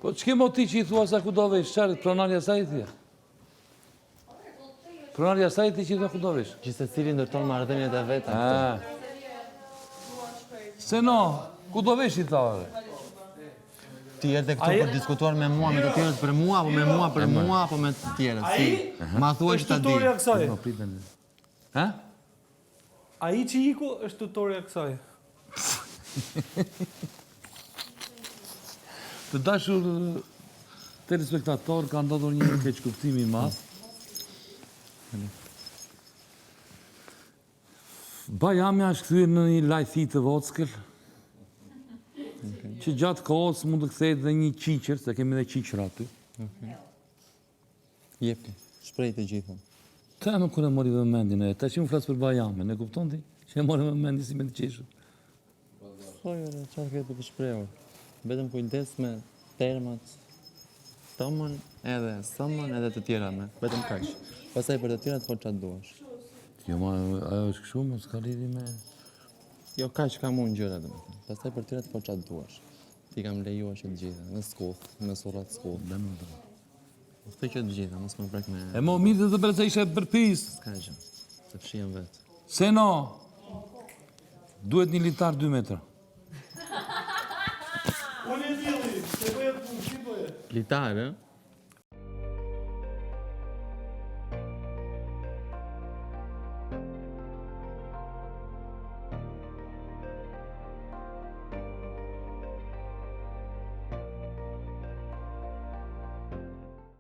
Po ç'ke mo ti që i thua sa ku do vesh, çfarë pronarja saj ti? Pronarja saj ti që i thua ku do vesh? Që se cili ndërton marrëdhëniet e veta. Se no, ku do vesh i thave? Ti erdhe këtu për diskutuar me mua, me të tjerët për mua, apo me mua për mua, apo me të tjerët? Si? Ma thuaj që ta di. Tutorja kësaj. Ha? Ai që iku është tutorja kësaj. Të dashur telespektator, ka ndodhur një keqkuptim i madh. Bajami është kthyer në një lajthi të vockël, që gjatë kohës mund të kthehet dhe një qiqër, se kemi dhe qiqër aty. Jepi, shprej të gjitha. Ta më kur e mori dhe mendin e, ta që më flasë për Bajamin, e kupton ti? Që e mori dhe mendin si me të qeshët. Thojë, çfarë ke për të shprehur? Vetëm kujdes me termat, tomën edhe somën edhe të tjera me, vetëm kaq. Pastaj për të tjerat po çfarë duash. Jo, ma, ajo është kështu, më s'ka lidhje me... Jo, kaq kam unë gjëra domethënë. Pastaj për të tjerat po çfarë duash. Ti kam lejuar që të gjitha, në skull, në surrat skull. Dëmë të. Këtë që të gjitha, mos më prek me... E mo mirë të bërë se ishe përpis. S'ka gjë, të fshihen vetë. Se no, duhet një litar 2 metra. Unë e dili, se bëhet punë, si bëhet? Litar,